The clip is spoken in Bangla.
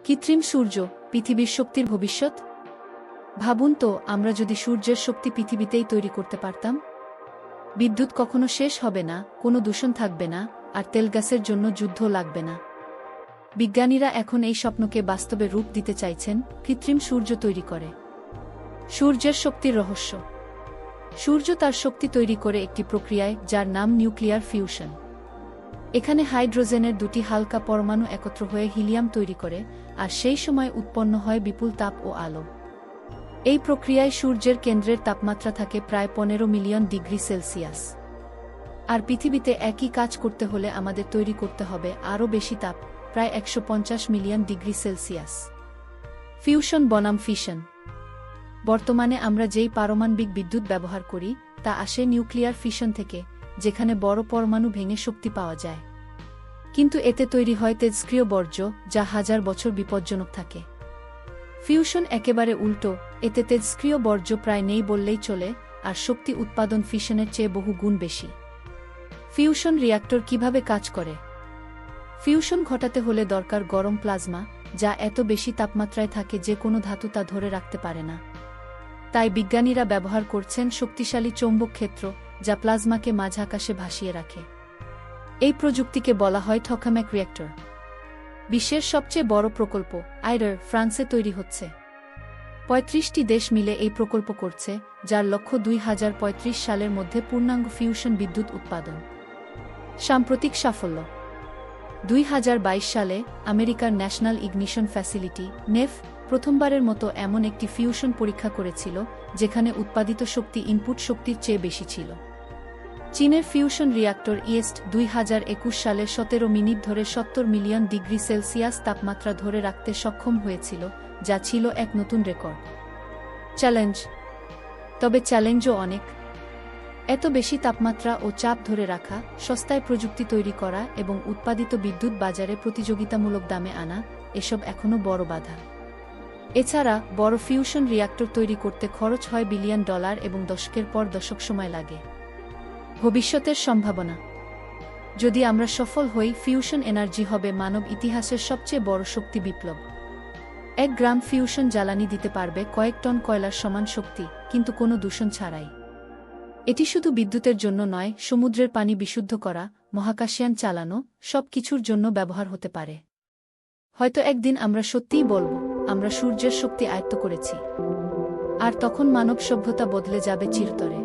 কৃত্রিম সূর্য পৃথিবীর শক্তির ভবিষ্যৎ। ভাবুন তো, আমরা যদি সূর্যের শক্তি পৃথিবীতেই তৈরি করতে পারতাম। বিদ্যুৎ কখনো শেষ হবে না, কোনো দূষণ থাকবে না, আর তেলগ্যাসের জন্য যুদ্ধ লাগবে না। বিজ্ঞানীরা এখন এই স্বপ্নকে বাস্তবে রূপ দিতে চাইছেন, কৃত্রিম সূর্য তৈরি করে। সূর্যের শক্তির রহস্য। সূর্য তার শক্তি তৈরি করে একটি প্রক্রিয়ায়, যার নাম নিউক্লিয়ার ফিউশন। এখানে হাইড্রোজেনের দুটি হালকা পরমাণু একত্র হয়ে হিলিয়াম তৈরি করে, আর সেই সময় উৎপন্ন হয় বিপুল তাপ ও আলো। এই প্রক্রিয়ায় সূর্যের কেন্দ্রের তাপমাত্রা থাকে প্রায় 15 মিলিয়ন ডিগ্রি সেলসিয়াস। আর পৃথিবীতে একই কাজ করতে হলে আমাদের তৈরি করতে হবে আরও বেশি তাপ, প্রায় 150 মিলিয়ন ডিগ্রি সেলসিয়াস। ফিউশন বনাম ফিশন। বর্তমানে আমরা যেই পারমাণবিক বিদ্যুৎ ব্যবহার করি, তা আসে নিউক্লিয়ার ফিশন থেকে, যেখানে বড় পরমাণু ভেঙে শক্তি পাওয়া যায়। কিন্তু এতে তৈরি হয় তেজস্ক্রিয় বর্জ্য, যা হাজার বছর বিপজ্জনক থাকে। ফিউশন একেবারে উল্টো, এতে তেজস্ক্রিয় বর্জ্য প্রায় নেই বললেই চলে, আর শক্তি উৎপাদন ফিশনের চেয়ে বহু গুণ বেশি। ফিউশন রিঅ্যাক্টর কিভাবে কাজ করে? ফিউশন ঘটাতে হলে দরকার গরম প্লাজমা, যা এত বেশি তাপমাত্রায় থাকে যে কোনো ধাতু তা ধরে রাখতে পারে না। তাই বিজ্ঞানীরা ব্যবহার করছেন শক্তিশালী চৌম্বক ক্ষেত্র, যা প্লাজমাকে মাঝ আকাশে ভাসিয়ে রাখে। এই প্রযুক্তিকে বলা হয় টকামেক রিঅ্যাক্টর। বিশ্বের সবচেয়ে বড় প্রকল্প আইটার ফ্রান্সে তৈরি হচ্ছে। 35টি দেশ মিলে এই প্রকল্প করছে, যার লক্ষ্য 2035 সালের মধ্যে পূর্ণাঙ্গ ফিউশন বিদ্যুৎ উৎপাদন। সাম্প্রতিক সাফল্য। 2022 সালে আমেরিকার ন্যাশনাল ইগনিশন ফ্যাসিলিটি নেফ প্রথমবারের মতো এমন একটি ফিউশন পরীক্ষা করেছিল, যেখানে উৎপাদিত শক্তি ইনপুট শক্তির চেয়ে বেশি ছিল। চীনের ফিউশন রিঅ্যাক্টর ইয়েস্ট 2021 সালে 17 মিনিট ধরে 70 মিলিয়ন ডিগ্রি সেলসিয়াস তাপমাত্রা ধরে রাখতে সক্ষম হয়েছিল, যা ছিল এক নতুন রেকর্ড। চ্যালেঞ্জ। তবে চ্যালেঞ্জও অনেক। এত বেশি তাপমাত্রা ও চাপ ধরে রাখা, সস্তায় প্রযুক্তি তৈরি করা এবং উৎপাদিত বিদ্যুৎ বাজারে প্রতিযোগিতামূলক দামে আনা, এসব এখনও বড় বাধা। এছাড়া বড় ফিউশন রিঅ্যাক্টর তৈরি করতে খরচ হয় বিলিয়ন ডলার এবং দশকের পর দশক সময় লাগে। ভবিষ্যতের সম্ভাবনা। যদি আমরা সফল হই, ফিউশন এনার্জি হবে মানব ইতিহাসের সবচেয়ে বড় শক্তি বিপ্লব। 1 গ্রাম ফিউশন জ্বালানি দিতে পারবে কয়েক টন কয়লার সমান শক্তি, কিন্তু কোনো দূষণ ছাড়াই। এটি শুধু বিদ্যুতের জন্য নয়, সমুদ্রের পানি বিশুদ্ধ করা, মহাকাশযান চালানো, সব কিছুর জন্য ব্যবহার হতে পারে। হয়তো একদিন আমরা সত্যিই বলব, আমরা সূর্যের শক্তি আয়ত্ত করেছি। আর তখন মানব সভ্যতা বদলে যাবে চিরতরে।